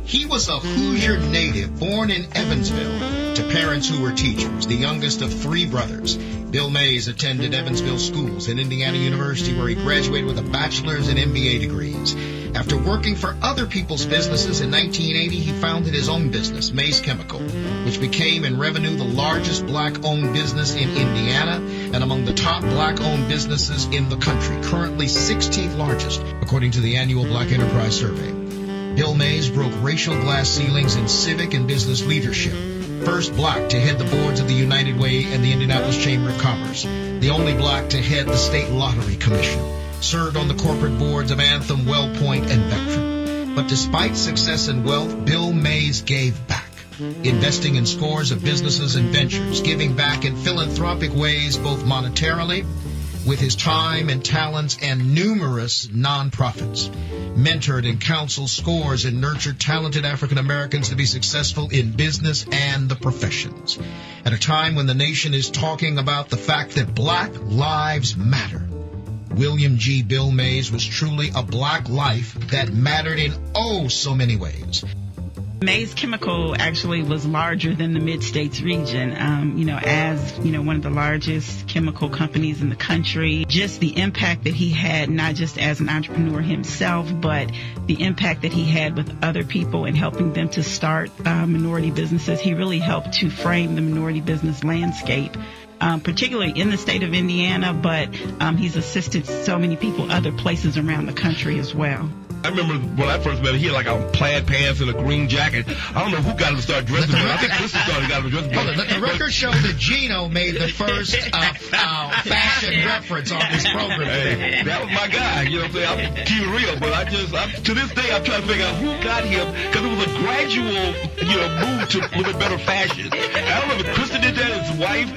He was a Hoosier native born in Evansville to parents who were teachers, the youngest of three brothers. Bill Mays attended Evansville schools and Indiana University, where he graduated with a bachelor's and MBA degrees. After working for other people's businesses in 1980, he founded his own business, Mays Chemical, which became in revenue the largest black-owned business in Indiana and among the top black-owned businesses in the country, currently 16th largest, according to the annual Black Enterprise Survey. Bill Mays broke racial glass ceilings in civic and business leadership. First black to head the boards of the United Way and the Indianapolis Chamber of Commerce. The only black to head the State Lottery Commission. Served on the corporate boards of Anthem, WellPoint, and Vectron. But despite success and wealth, Bill Mays gave back, investing in scores of businesses and ventures, giving back in philanthropic ways, both monetarily, with his time and talents, and numerous nonprofits. Mentored and counseled scores and nurtured talented African Americans to be successful in business and the professions. At a time when the nation is talking about the fact that Black lives matter, William G. Bill Mays was truly a black life that mattered in oh so many ways. Mays Chemical actually was larger than the Mid-States region, as one of the largest chemical companies in the country. Just the impact that he had, not just as an entrepreneur himself, but the impact that he had with other people and helping them to start minority businesses. He really helped to frame the minority business landscape, particularly in the state of Indiana, but he's assisted so many people other places around the country as well. I remember when I first met him, he had like a plaid pants and a green jacket. I don't know who got him to start dressing, but I think Kristen started got him to dress. The record show that Gino made the first fashion reference on this program today. Hey, that was my guy, you know what I'm saying? I'm keeping it real, but to this day, I'm trying to figure out who got him, because it was a gradual, move to a little bit better fashion. I don't know if Kristen did that, his wife,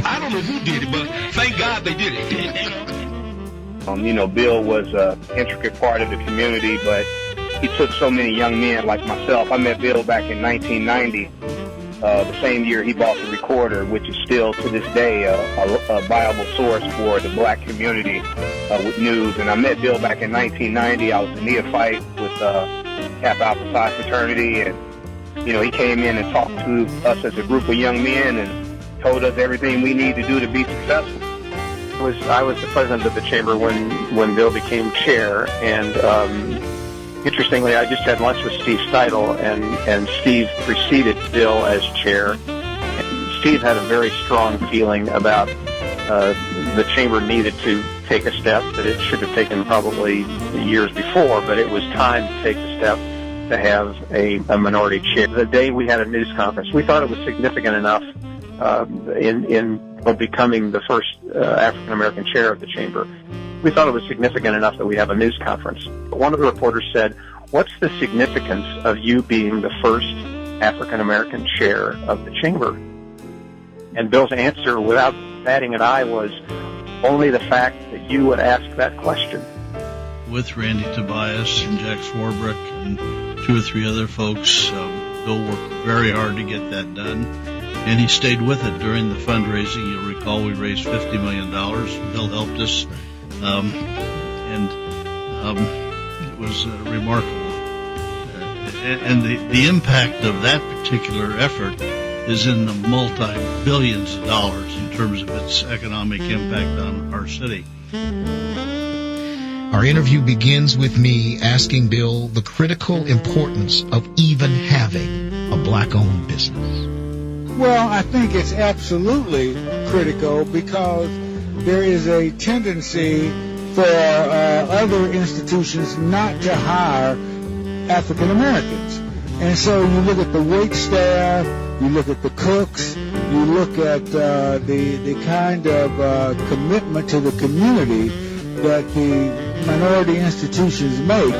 I don't know who did it, but thank God they did it. Bill was an intricate part of the community, but he took so many young men like myself. I met Bill back in 1990, the same year he bought the Recorder, which is still to this day a viable source for the black community with news. And I met Bill back in 1990. I was a neophyte with Kappa Alpha Psi fraternity, and he came in and talked to us as a group of young men and told us everything we need to do to be successful. I was the president of the chamber when Bill became chair, and interestingly, I just had lunch with Steve Steidel, and Steve preceded Bill as chair. And Steve had a very strong feeling about the chamber needed to take a step, that it should have taken probably years before, but it was time to take the step to have a minority chair. The day we had a news conference, we thought it was significant enough in becoming the first African-American chair of the chamber. We thought it was significant enough that we have a news conference. One of the reporters said, "What's the significance of you being the first African-American chair of the chamber?" And Bill's answer, without batting an eye, was, "Only the fact that you would ask that question." With Randy Tobias and Jack Swarbrick and 2 or 3 other folks, Bill worked very hard to get that done. And he stayed with it during the fundraising. You'll recall we raised $50 million. Bill helped us. It was remarkable. And the impact of that particular effort is in the multi-billions of dollars in terms of its economic impact on our city. Our interview begins with me asking Bill the critical importance of even having a black-owned business. Well, I think it's absolutely critical because there is a tendency for other institutions not to hire African Americans. And so you look at the wait staff, you look at the cooks, you look at the kind of commitment to the community that the minority institutions make.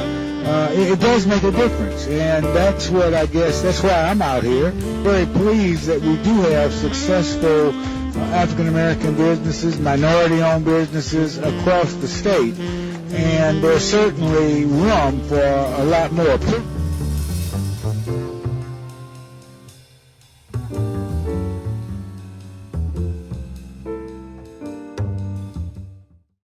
It does make a difference, and that's what that's why I'm out here. Very pleased that we do have successful African-American businesses, minority-owned businesses across the state, and there's certainly room for a lot more.